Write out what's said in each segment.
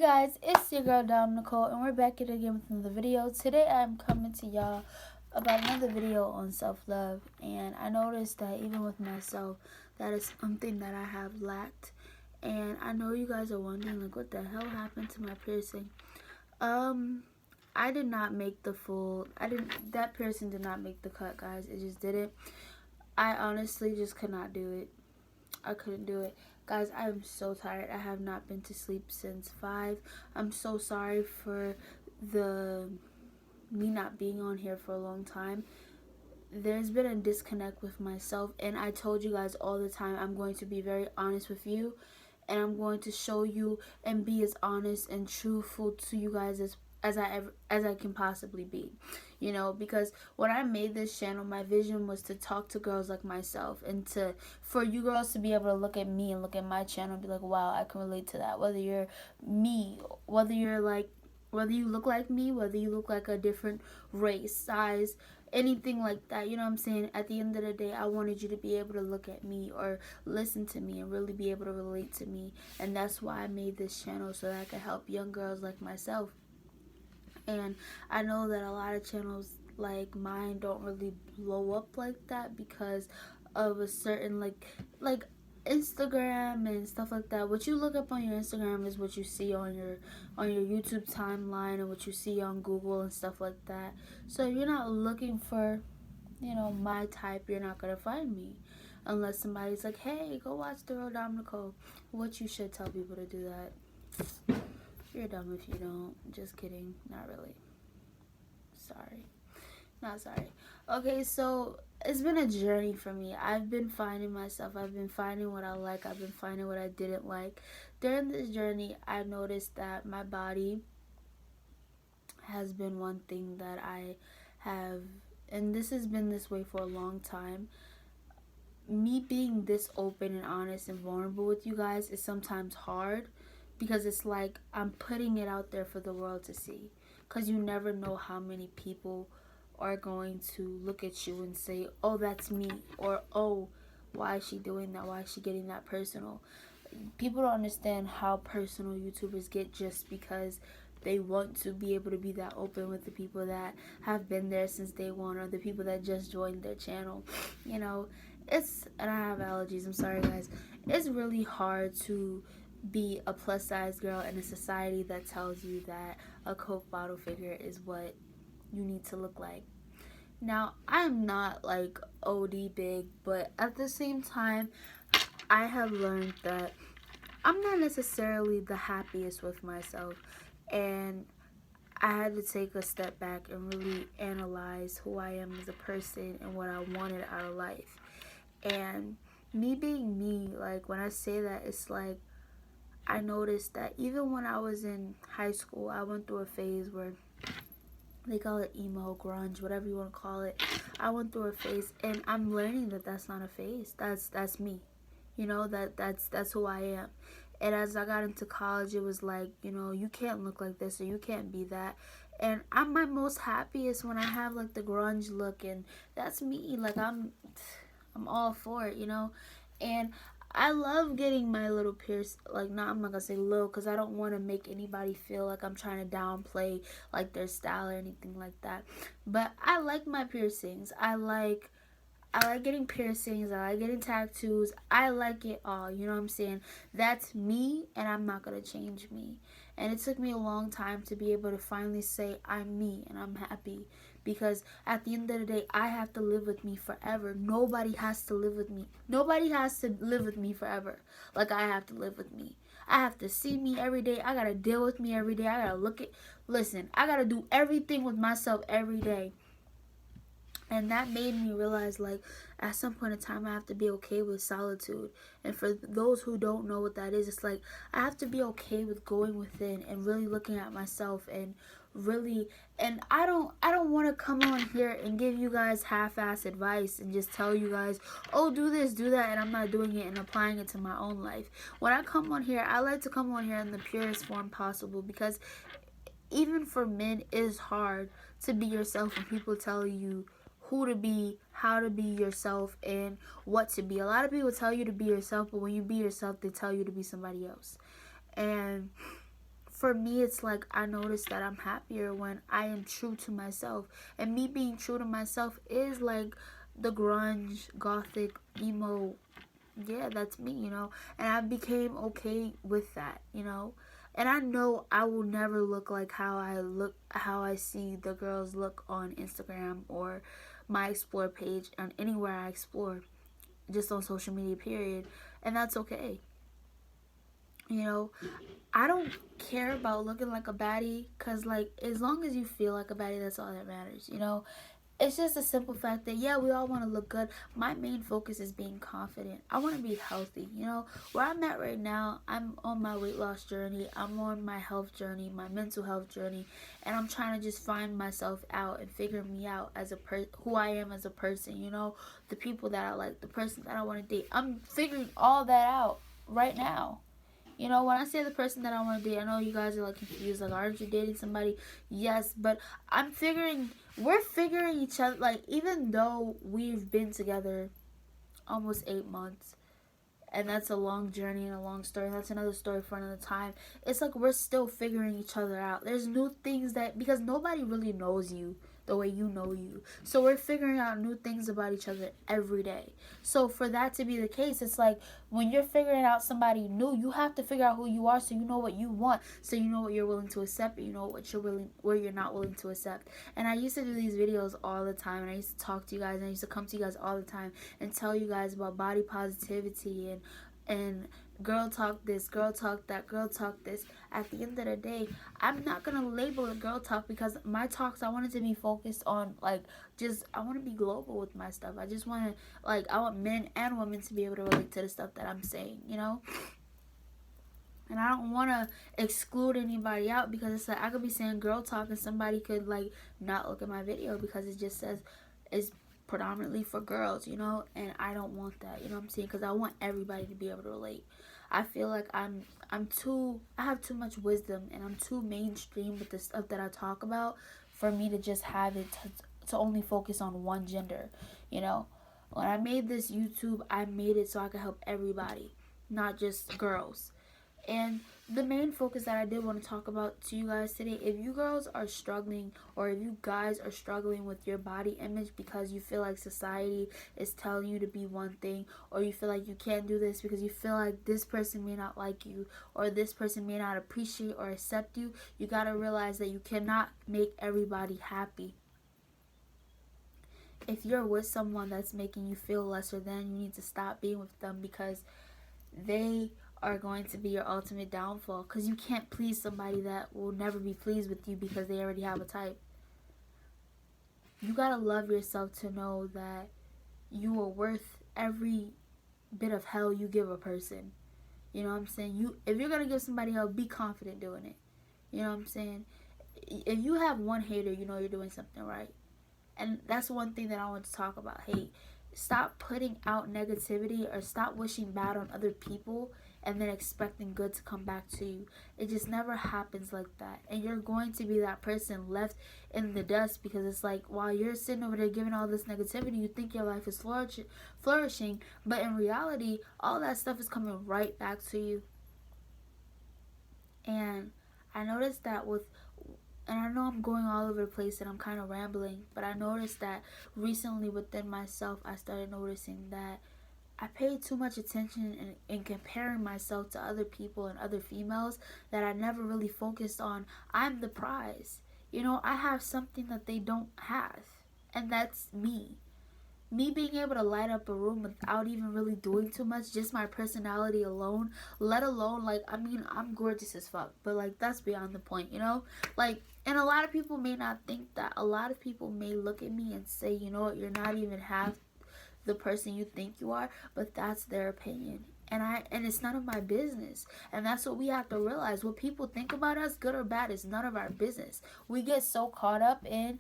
guys, it's your girl Dom Nicole, and we're back at it again with another video. Today I'm coming to y'all about another video on self-love, and I noticed that even with myself, that is something that I have lacked. And I know you guys are wondering, like, what the hell happened to my piercing? I did not make the full, that piercing did not make the cut, guys. It just didn't. I honestly just could not do it. I couldn't do it. Guys, I am so tired. I have not been to sleep since 5. I'm so sorry for me not being on here for a long time. There's been a disconnect with myself, and I told you guys all the time I'm going to be very honest with you, and I'm going to show you and be as honest and truthful to you guys as I can possibly be, you know, because when I made this channel, my vision was to talk to girls like myself, and for you girls to be able to look at me and look at my channel and be like, wow, I can relate to that. Whether you're me, whether you look like me, whether you look like a different race, size, anything like that, you know what I'm saying? At the end of the day, I wanted you to be able to look at me or listen to me and really be able to relate to me. And that's why I made this channel, so that I could help young girls like myself. And I know that a lot of channels like mine don't really blow up like that because of a certain like Instagram and stuff like that. What you look up on your Instagram is what you see on your YouTube timeline and what you see on Google and stuff like that. So if you're not looking for, you know, my type, you're not gonna find me unless somebody's like, hey, go watch The Real Dom Nicole, which you should tell people to do that. You're dumb if you don't. Just kidding. Not really. Sorry. Not sorry. Okay, so it's been a journey for me. I've been finding myself. I've been finding what I like. I've been finding what I didn't like. During this journey, I noticed that my body has been one thing that I have, and this has been this way for a long time. Me being this open and honest and vulnerable with you guys is sometimes hard because it's like I'm putting it out there for the world to see, because you never know how many people are going to look at you and say, oh, that's me, or oh, why is she doing that, why is she getting that personal. People don't understand how personal YouTubers get just because they want to be able to be that open with the people that have been there since day one or the people that just joined their channel. You know, and I have allergies, I'm sorry guys. It's really hard to be a plus size girl in a society that tells you that a Coke bottle figure is what you need to look like. Now, I'm not like OD big, but at the same time, I have learned that I'm not necessarily the happiest with myself, and I had to take a step back and really analyze who I am as a person and what I wanted out of life. And me being me, like when I say that, it's like I noticed that even when I was in high school, I went through a phase where they call it emo, grunge, whatever you want to call it. I went through a phase, and I'm learning that that's not a phase. That's me. You know, that's who I am. And as I got into college, it was like, you know, you can't look like this or you can't be that. And I'm my most happiest when I have like the grunge look, and that's me. Like I'm all for it, you know. And I love getting my little pierce, like, not, I'm not gonna say little because I don't want to make anybody feel like I'm trying to downplay like their style or anything like that. But I like my piercings. I like getting piercings. I like getting tattoos. I like it all. You know what I'm saying? That's me, and I'm not going to change me. And it took me a long time to be able to finally say I'm me and I'm happy. Because at the end of the day, I have to live with me forever. Nobody has to live with me. Nobody has to live with me forever like I have to live with me. I have to see me every day. I got to deal with me every day. I got to listen, I got to do everything with myself every day. And that made me realize, like, at some point in time, I have to be okay with solitude. And for those who don't know what that is, it's like, I have to be okay with going within and really looking at myself and really, and I don't want to come on here and give you guys half-ass advice and just tell you guys, oh, do this, do that, and I'm not doing it and applying it to my own life. When I come on here, I like to come on here in the purest form possible, because even for men, it is hard to be yourself when people tell you who to be, how to be yourself, and what to be. A lot of people tell you to be yourself, but when you be yourself, they tell you to be somebody else. And for me, it's like I notice that I'm happier when I am true to myself. And me being true to myself is like the grunge, gothic, emo. Yeah, that's me, you know. And I became okay with that, you know. And I know I will never look like how I see the girls look on Instagram or my explore page and anywhere I explore, just on social media, period. And that's okay. You know, I don't care about looking like a baddie, because, like, as long as you feel like a baddie, that's all that matters, you know? It's just a simple fact that, yeah, we all want to look good. My main focus is being confident. I want to be healthy, you know? Where I'm at right now, I'm on my weight loss journey. I'm on my health journey, my mental health journey. And I'm trying to just find myself out and figure me out as who I am as a person, you know? The people that I like, the person that I want to date. I'm figuring all that out right now. You know, when I say the person that I want to date, I know you guys are like confused, like, aren't you dating somebody? Yes, but we're figuring each other, like, even though we've been together almost 8 months, and that's a long journey and a long story, that's another story for another time. It's like we're still figuring each other out. There's new things because nobody really knows you the way you know you. So we're figuring out new things about each other every day. So for that to be the case, it's like when you're figuring out somebody new, you have to figure out who you are, so you know what you want, so you know what you're willing to accept, and you know where you're not willing to accept. And I used to do these videos all the time, and I used to talk to you guys, and I used to come to you guys all the time and tell you guys about body positivity and girl talk this, girl talk that, girl talk this. At the end of the day, I'm not gonna label it girl talk, because my talks, I want it to be focused on, like, I want to be global with my stuff. I just want to, like, I want men and women to be able to relate to the stuff that I'm saying, you know? And I don't want to exclude anybody out, because it's like I could be saying girl talk and somebody could, like, not look at my video because it just says it's predominantly for girls, you know? And I don't want that, you know what I'm saying? Because I want everybody to be able to relate. I feel like I have too much wisdom, and I'm too mainstream with the stuff that I talk about for me to just have it to only focus on one gender, you know? When I made this YouTube, I made it so I could help everybody, not just girls. And the main focus that I did want to talk about to you guys today, if you girls are struggling, or if you guys are struggling with your body image because you feel like society is telling you to be one thing, or you feel like you can't do this because you feel like this person may not like you, or this person may not appreciate or accept you, you got to realize that you cannot make everybody happy. If you're with someone that's making you feel lesser than, you need to stop being with them, because they are going to be your ultimate downfall, because you can't please somebody that will never be pleased with you because they already have a type. You gotta love yourself to know that you are worth every bit of hell you give a person. You know what I'm saying? If you're gonna give somebody hell, be confident doing it. You know what I'm saying? If you have one hater, you know you're doing something right. And that's one thing that I want to talk about. Hey, stop putting out negativity, or stop wishing bad on other people and then expecting good to come back to you. It just never happens like that. And you're going to be that person left in the dust, because it's like, while you're sitting over there giving all this negativity, you think your life is flourishing, but in reality, all that stuff is coming right back to you. And I noticed that and I know I'm going all over the place and I'm kind of rambling, but I noticed that recently within myself, I started noticing that I paid too much attention in comparing myself to other people and other females, that I never really focused on, I'm the prize. You know, I have something that they don't have, and that's me. Me being able to light up a room without even really doing too much, just my personality alone, let alone, like, I mean, I'm gorgeous as fuck, but, like, that's beyond the point, you know? Like, and a lot of people may not think that. A lot of people may look at me and say, you know what, you're not even half the person you think you are, but that's their opinion. And it's none of my business. And that's what we have to realize. What people think about us, good or bad, is none of our business. We get so caught up in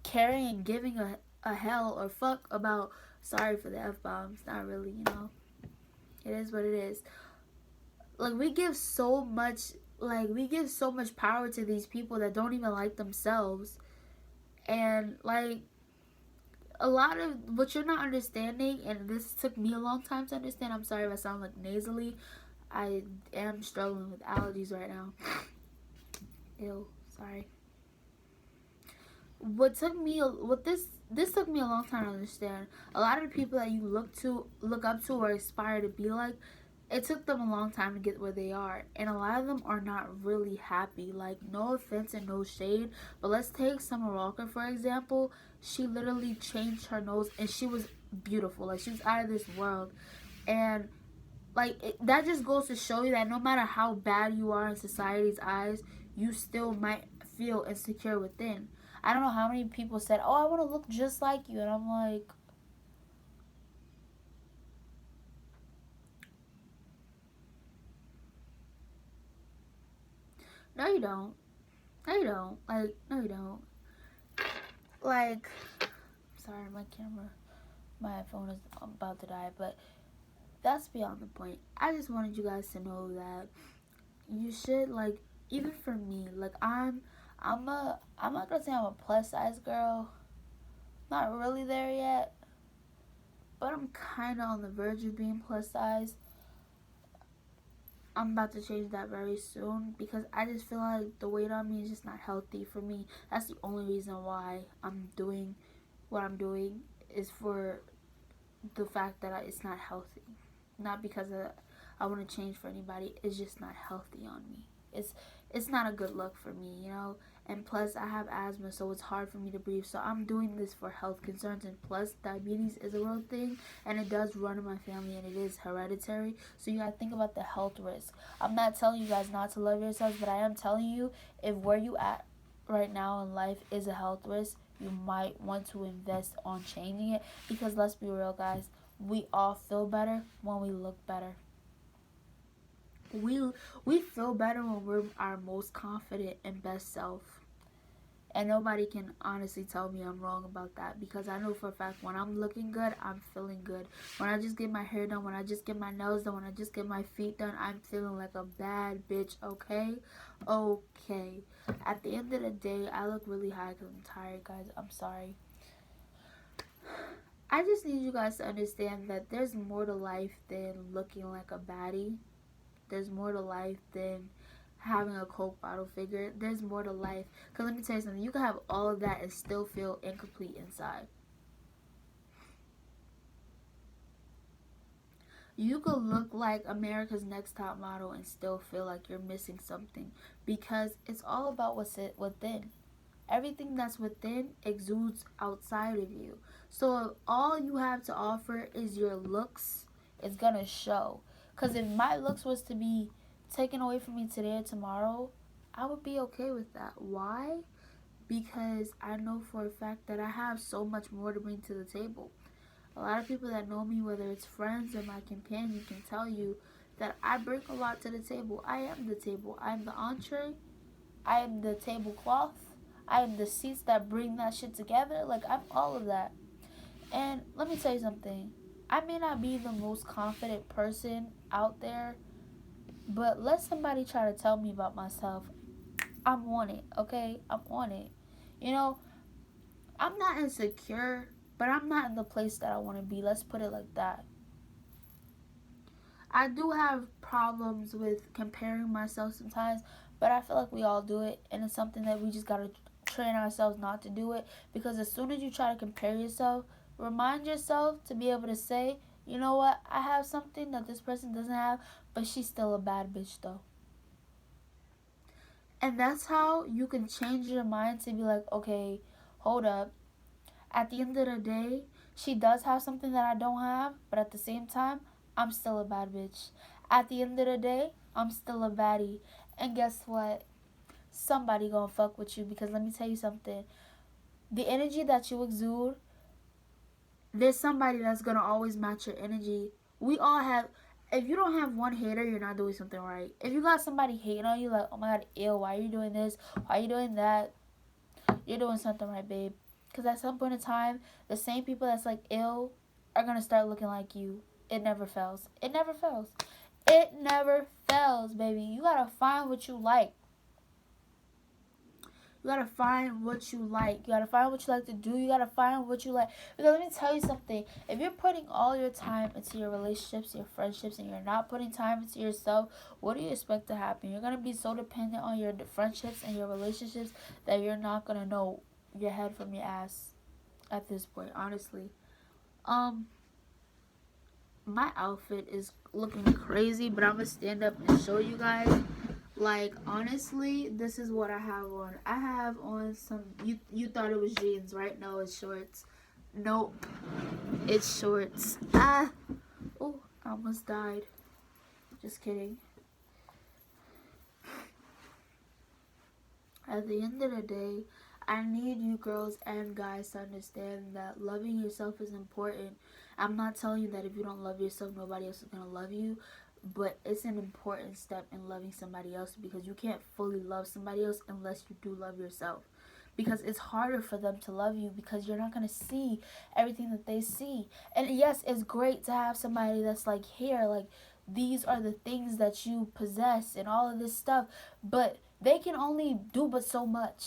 caring and giving a hell or fuck about, sorry for the F-bombs, not really, you know, it is what it is. Like, we give so much power to these people that don't even like themselves. And, like, a lot of what you're not understanding, and this took me a long time to understand, I'm sorry if I sound like nasally, I am struggling with allergies right now. Ew, sorry. What this took me a long time to understand. A lot of the people that you look up to, or aspire to be like, it took them a long time to get where they are, and a lot of them are not really happy. Like, no offense and no shade, but let's take Summer Walker for example. She literally changed her nose, and she was beautiful. Like, she was out of this world, and that just goes to show you that no matter how bad you are in society's eyes, you still might feel insecure within. I don't know how many people said, "Oh, I want to look just like you," and I'm like, "No, you don't. No, you don't. Like, no, you don't. Like, sorry, my phone is about to die, but that's beyond the point. I just wanted you guys to know that you should, like, even for me, like, I'm not gonna say I'm a plus size girl. Not really there yet, but I'm kind of on the verge of being plus size. I'm about to change that very soon because I just feel like the weight on me is just not healthy for me. That's the only reason why I'm doing what I'm doing, is for the fact that it's not healthy. Not because I want to change for anybody. It's just not healthy on me. It's not a good look for me, you know. And plus, I have asthma, so it's hard for me to breathe. So I'm doing this for health concerns. And plus, diabetes is a real thing, and it does run in my family, and it is hereditary. So you gotta think about the health risk. I'm not telling you guys not to love yourselves, but I am telling you, if where you at right now in life is a health risk, you might want to invest on changing it. Because let's be real, guys, we all feel better when we look better. We feel better when we're our most confident and best self. And nobody can honestly tell me I'm wrong about that, because I know for a fact when I'm looking good, I'm feeling good. When I just get my hair done, when I just get my nails done, when I just get my feet done, I'm feeling like a bad bitch, okay? Okay. At the end of the day, I look really high because I'm tired, guys. I'm sorry. I just need you guys to understand that there's more to life than looking like a baddie. There's more to life than having a Coke bottle figure. There's more to life. Because let me tell you something. You can have all of that and still feel incomplete inside. You could look like America's Next Top Model and still feel like you're missing something. Because it's all about what's within. Everything that's within exudes outside of you. So if all you have to offer is your looks, it's gonna show. Because if my looks was to be taken away from me today or tomorrow, I would be okay with that. Why? Because I know for a fact that I have so much more to bring to the table. A lot of people that know me, whether it's friends or my companion, can tell you that I bring a lot to the table. I am the table. I am the entree. I am the tablecloth. I am the seats that bring that shit together. Like, I'm all of that. And let me tell you something. I may not be the most confident person out there, but let somebody try to tell me about myself. I'm on it, okay? I'm on it. You know, I'm not insecure, but I'm not in the place that I want to be. Let's put it like that. I do have problems with comparing myself sometimes, but I feel like we all do it, and it's something that we just gotta train ourselves not to do it. Because as soon as you try to compare yourself, remind yourself to be able to say, you know what, I have something that this person doesn't have, but she's still a bad bitch though. And that's how you can change your mind to be like, okay, hold up. At the end of the day, she does have something that I don't have, but at the same time, I'm still a bad bitch. At the end of the day, I'm still a baddie. And guess what? Somebody gonna fuck with you, because let me tell you something. The energy that you exude, there's somebody that's gonna always match your energy. We all have. If you don't have one hater, you're not doing something right. If you got somebody hating on you, like, oh my god, ew, why are you doing this? Why are you doing that? You're doing something right, babe. Because at some point in time, the same people that's like ill are gonna start looking like you. It never fails. It never fails. It never fails, baby. You gotta find what you like. You gotta find what you like. You gotta find what you like to do. You gotta find what you like. Because let me tell you something. If you're putting all your time into your relationships, your friendships, and you're not putting time into yourself, what do you expect to happen? You're gonna be so dependent on your friendships and your relationships that you're not gonna know your head from your ass at this point, honestly. Um, my outfit is looking crazy, but I'm gonna stand up and show you guys. Like, honestly, this is what I have on. I have on some, you thought it was jeans, right? No, it's shorts. Nope, it's shorts. Oh, I almost died. Just kidding. At the end of the day, I need you girls and guys to understand that loving yourself is important. I'm not telling you that if you don't love yourself, nobody else is going to love you. But it's an important step in loving somebody else, because you can't fully love somebody else unless you do love yourself. Because it's harder for them to love you because you're not going to see everything that they see. And yes, it's great to have somebody that's like, here, like, these are the things that you possess and all of this stuff. But they can only do but so much.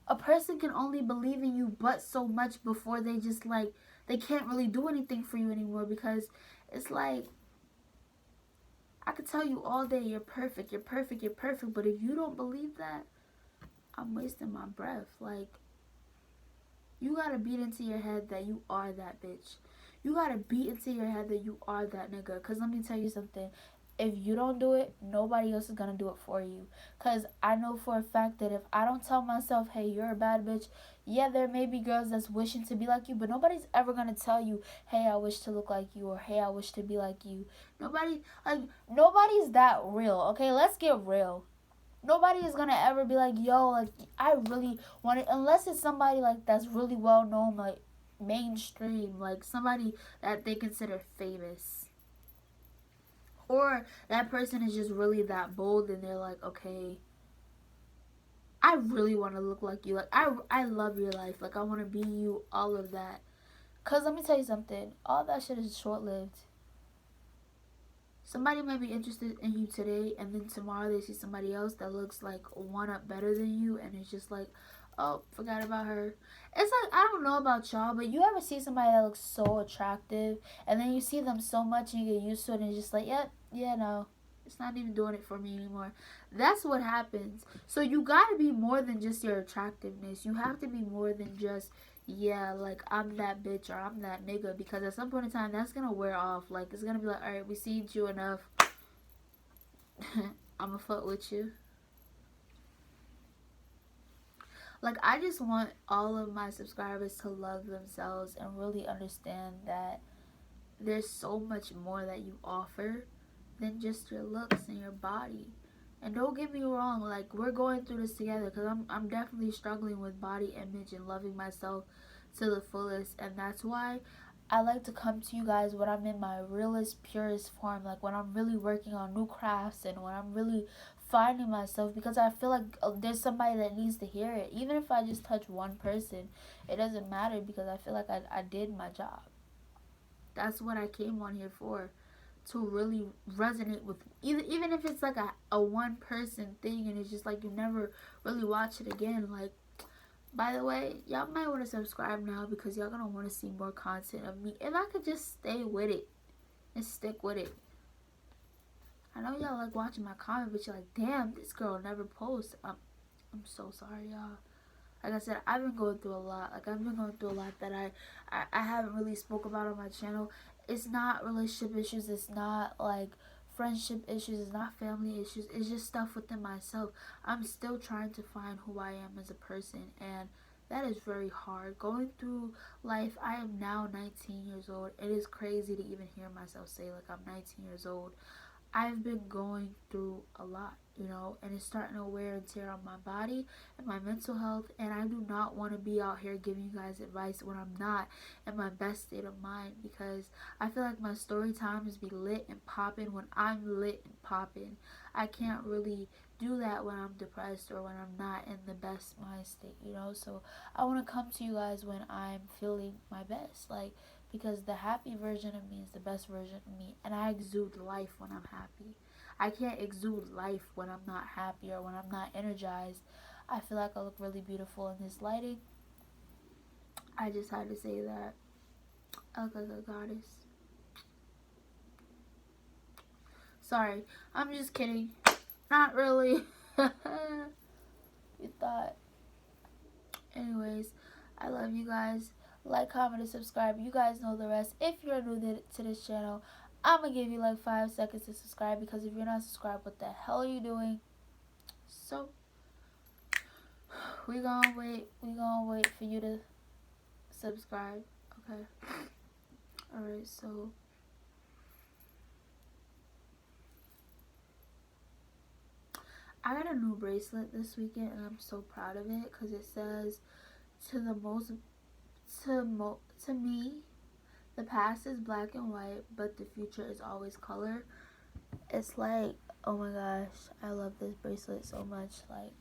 A person can only believe in you but so much before they just, like, they can't really do anything for you anymore. Because it's like, I could tell you all day, you're perfect, you're perfect, you're perfect, but if you don't believe that, I'm wasting my breath. Like, you gotta beat into your head that you are that bitch. You gotta beat into your head that you are that nigga. Cause let me tell you something. If you don't do it, nobody else is gonna do it for you. Cause I know for a fact that if I don't tell myself, hey, you're a bad bitch, yeah, there may be girls that's wishing to be like you, but nobody's ever gonna tell you, hey, I wish to look like you, or hey, I wish to be like you. Nobody's that real, okay? Let's get real. Nobody is gonna ever be like, yo, like, I really want it, unless it's somebody like that's really well known, like mainstream, like somebody that they consider famous, or that person is just really that bold and they're like, okay, I really want to look like you, like, I love your life, like, I want to be you, all of that. Cause let me tell you something, all that shit is short lived. Somebody may be interested in you today, and then tomorrow they see somebody else that looks like one up better than you, and it's just like, oh, forgot about her. It's like, I don't know about y'all, but you ever see somebody that looks so attractive, and then you see them so much and you get used to it, and it's just like, yep, yeah, no, it's not even doing it for me anymore. That's what happens. So you gotta be more than just your attractiveness. You have to be more than just, yeah, like, I'm that bitch or I'm that nigga, because at some point in time that's gonna wear off. Like, it's gonna be like, alright, we seen you enough. I'ma fuck with you. Like, I just want all of my subscribers to love themselves and really understand that there's so much more that you offer than just your looks and your body. And don't get me wrong, like, we're going through this together, because I'm definitely struggling with body image and loving myself to the fullest. And that's why I like to come to you guys when I'm in my realest, purest form, like when I'm really working on new crafts and when I'm really finding myself, because I feel like there's somebody that needs to hear it. Even if I just touch one person, it doesn't matter, because I feel like I did my job. That's what I came on here for, to really resonate with, even if it's like a one person thing and it's just like you never really watch it again. Like, by the way, y'all might want to subscribe now, because y'all gonna want to see more content of me. If I could just stay with it and stick with it. I know y'all like watching my comment, but you're like, damn, this girl never posts. I'm so sorry, y'all. Like I said, I've been going through a lot. Like, I've been going through a lot that I haven't really spoke about on my channel. It's not relationship issues. It's not like friendship issues. It's not family issues. It's just stuff within myself. I'm still trying to find who I am as a person, and that is very hard. Going through life, I am now 19 years old. It is crazy to even hear myself say, like, I'm 19 years old. I've been going through a lot, you know, and it's starting to wear and tear on my body and my mental health. And I do not want to be out here giving you guys advice when I'm not in my best state of mind, because I feel like my story times be lit and popping when I'm lit and popping. I can't really do that when I'm depressed or when I'm not in the best mind state, you know. So I want to come to you guys when I'm feeling my best, like, because the happy version of me is the best version of me, and I exude life when I'm happy. I can't exude life when I'm not happy or when I'm not energized. I feel like I look really beautiful in this lighting. I just had to say that. I look like a goddess. Sorry, I'm just kidding. Not really. You thought. Anyways, I love you guys. Like, comment, and subscribe. You guys know the rest. If you're new to this channel, I'm going to give you like 5 seconds to subscribe, because if you're not subscribed, what the hell are you doing? So, we gonna wait for you to subscribe. Okay. Alright, so I got a new bracelet this weekend, and I'm so proud of it, because it says, to me, the past is black and white, but the future is always color. It's like, oh my gosh, I love this bracelet so much. Like,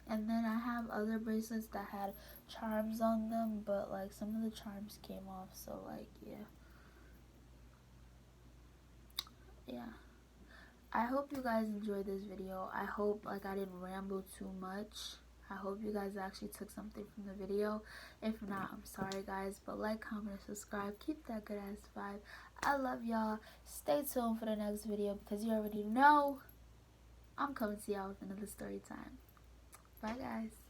and then I have other bracelets that had charms on them, but like some of the charms came off, so like, yeah. I hope you guys enjoyed this video. I hope like I didn't ramble too much. I hope you guys actually took something from the video. If not, I'm sorry guys, but like, comment, and subscribe. Keep that good ass vibe. I love y'all. Stay tuned for the next video, because you already know I'm coming to y'all with another story time. Bye guys.